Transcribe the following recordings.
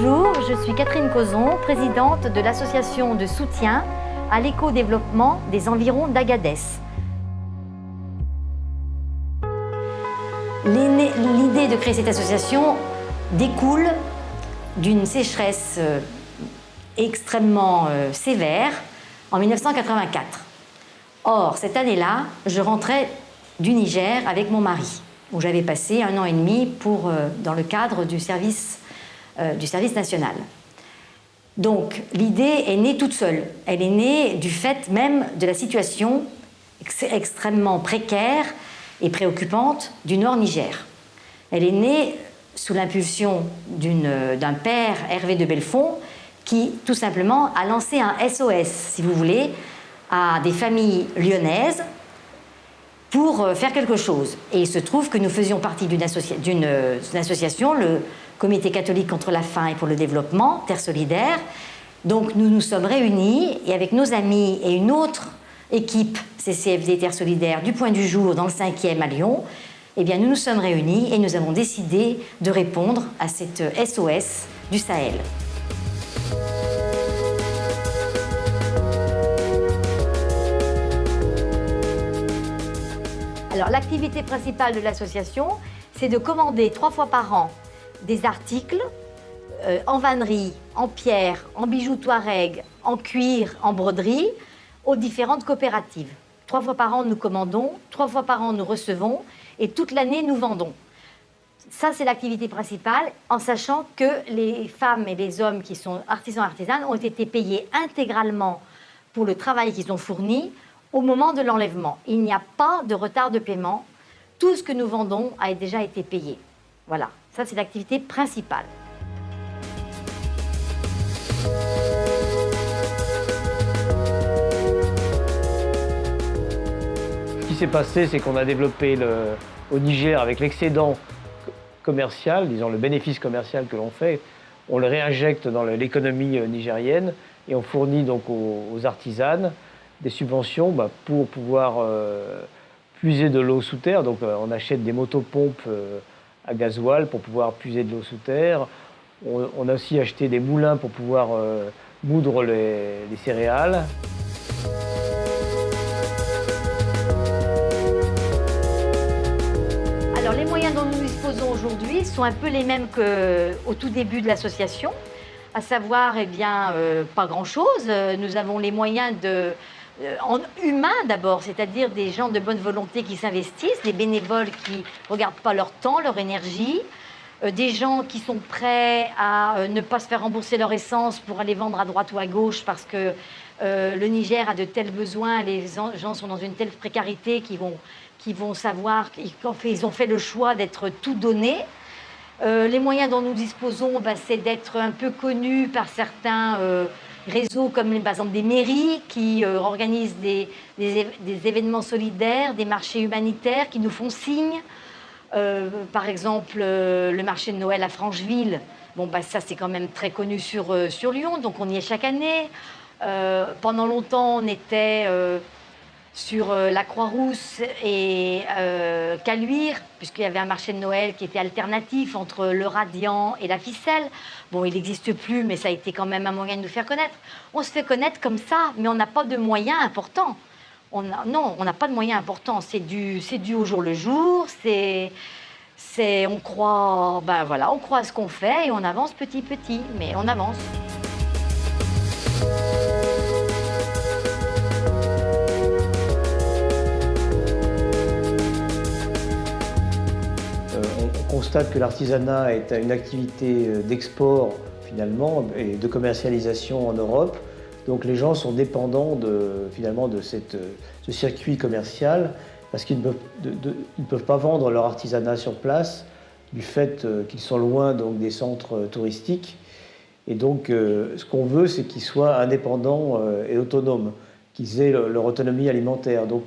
Bonjour, je suis Catherine Cozon, présidente de l'association de soutien à l'éco-développement des environs d'Agadez. L'idée de créer cette association découle d'une sécheresse extrêmement sévère en 1984. Or, cette année-là, je rentrais du Niger avec mon mari, où j'avais passé 1 an et demi dans le cadre du service national. Donc, l'idée est née toute seule. Elle est née du fait même de la situation extrêmement précaire et préoccupante du Nord Niger. Elle est née sous l'impulsion d'un père, Hervé de Belfond, qui, tout simplement, a lancé un SOS, si vous voulez, à des familles lyonnaises pour faire quelque chose. Et il se trouve que nous faisions partie d'une association, le Comité catholique contre la faim et pour le développement, Terre solidaire. Donc nous nous sommes réunis et avec nos amis et une autre équipe CCFD Terre solidaire du Point du Jour dans le 5e à Lyon, eh bien nous nous sommes réunis et nous avons décidé de répondre à cette SOS du Sahel. Alors l'activité principale de l'association, c'est de commander 3 fois par an des articles en vannerie, en pierre, en bijoux touareg, en cuir, en broderie, aux différentes coopératives. 3 fois par an, nous commandons, 3 fois par an, nous recevons, et toute l'année, nous vendons. Ça, c'est l'activité principale, en sachant que les femmes et les hommes qui sont artisans et artisanes ont été payés intégralement pour le travail qu'ils ont fourni au moment de l'enlèvement. Il n'y a pas de retard de paiement. Tout ce que nous vendons a déjà été payé. Voilà, ça c'est l'activité principale. Ce qui s'est passé, c'est qu'on a développé au Niger, avec l'excédent commercial, disons le bénéfice commercial que l'on fait, on le réinjecte dans l'économie nigérienne et on fournit donc aux artisanes des subventions pour pouvoir puiser de l'eau sous terre. Donc on achète des motopompes à gasoil pour pouvoir puiser de l'eau sous terre. On a aussi acheté des moulins pour pouvoir moudre les céréales. Alors les moyens dont nous disposons aujourd'hui sont un peu les mêmes qu'au tout début de l'association, à savoir pas grand-chose. Nous avons les moyens humains d'abord, c'est-à-dire des gens de bonne volonté qui s'investissent, des bénévoles qui ne regardent pas leur temps, leur énergie, des gens qui sont prêts à ne pas se faire rembourser leur essence pour aller vendre à droite ou à gauche parce que le Niger a de tels besoins, les gens sont dans une telle précarité qu'ils vont savoir qu'ils ont fait le choix d'être tout donnés. Les moyens dont nous disposons, c'est d'être un peu connus par certains réseaux comme par exemple des mairies qui organisent des événements solidaires, des marchés humanitaires qui nous font signe. Par exemple, le marché de Noël à Francheville, ça c'est quand même très connu sur Lyon, donc on y est chaque année. Pendant longtemps, on était sur la Croix-Rousse et Caluire, puisqu'il y avait un marché de Noël qui était alternatif entre le Radiant et la Ficelle. Bon, il n'existe plus, mais ça a été quand même un moyen de nous faire connaître. On se fait connaître comme ça, mais on n'a pas de moyens importants. Non, on n'a pas de moyens importants. C'est dû au jour le jour. On croit, on croit à ce qu'on fait et on avance petit, mais on avance. On constate que l'artisanat est une activité d'export finalement et de commercialisation en Europe. Donc les gens sont dépendants de ce circuit commercial parce qu'ils ne peuvent pas vendre leur artisanat sur place du fait qu'ils sont loin donc, des centres touristiques. Et donc ce qu'on veut, c'est qu'ils soient indépendants et autonomes, qu'ils aient leur autonomie alimentaire. Donc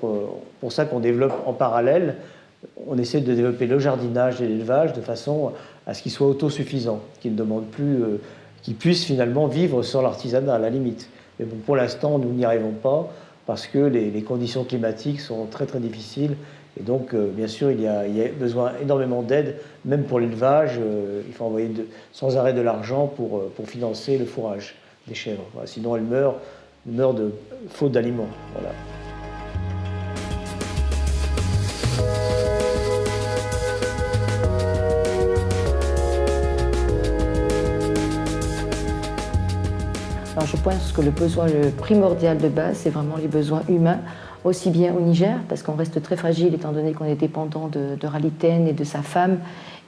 pour ça qu'on développe en parallèle, on essaie de développer le jardinage et l'élevage de façon à ce qu'ils soient autosuffisants, qu'ils ne demandent plus, qu'ils puissent finalement vivre sans l'artisanat à la limite. Mais bon, pour l'instant, nous n'y arrivons pas parce que les conditions climatiques sont très très difficiles Et donc, bien sûr, il y a besoin énormément d'aide, même pour l'élevage. Il faut envoyer sans arrêt de l'argent pour financer le fourrage des chèvres. Voilà, sinon, elles meurent de faute d'aliments. Voilà. Alors je pense que le besoin le primordial de base, c'est vraiment les besoins humains, aussi bien au Niger, parce qu'on reste très fragile étant donné qu'on est dépendant de Raliten et de sa femme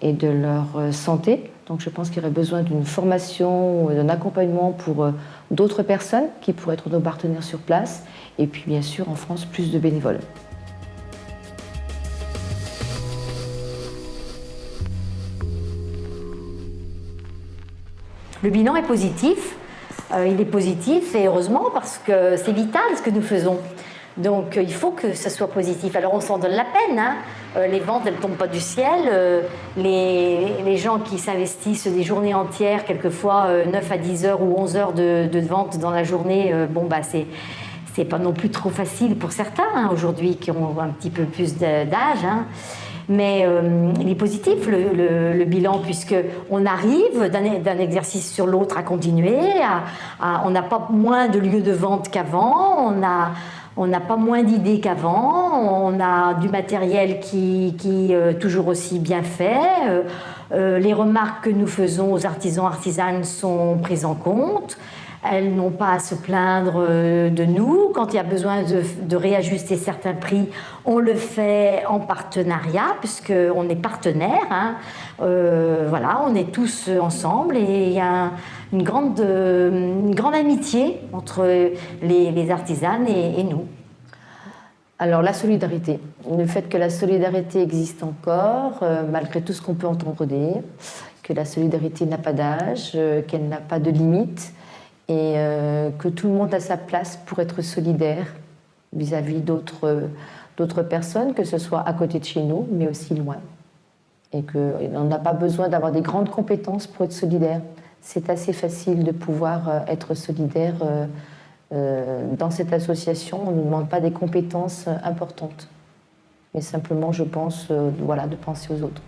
et de leur santé. Donc je pense qu'il y aurait besoin d'une formation, d'un accompagnement pour d'autres personnes qui pourraient être nos partenaires sur place. Et puis bien sûr en France, plus de bénévoles. Le bilan est positif. Il est positif et heureusement parce que c'est vital ce que nous faisons. Donc il faut que ça soit positif. Alors on s'en donne la peine, hein. Les ventes elles ne tombent pas du ciel. Les gens qui s'investissent des journées entières, quelquefois 9 à 10 heures ou 11 heures de vente dans la journée, c'est pas non plus trop facile pour certains hein, aujourd'hui qui ont un petit peu plus d'âge. Hein. Mais il est positif le bilan puisqu'on arrive d'un exercice sur l'autre à continuer, on n'a pas moins de lieux de vente qu'avant, on n'a pas moins d'idées qu'avant, on a du matériel qui est toujours aussi bien fait, les remarques que nous faisons aux artisans artisanes sont prises en compte. Elles n'ont pas à se plaindre de nous. Quand il y a besoin de réajuster certains prix, on le fait en partenariat, puisqu'on est partenaires. Hein. Voilà, on est tous ensemble et il y a une grande amitié entre les artisanes et nous. Alors la solidarité, le fait que la solidarité existe encore, malgré tout ce qu'on peut entendre dire, que la solidarité n'a pas d'âge, qu'elle n'a pas de limite, et que tout le monde a sa place pour être solidaire vis-à-vis d'autres personnes, que ce soit à côté de chez nous, mais aussi loin. Et qu'on n'a pas besoin d'avoir des grandes compétences pour être solidaire. C'est assez facile de pouvoir être solidaire. Dans cette association, on ne nous demande pas des compétences importantes, mais simplement, je pense, de penser aux autres.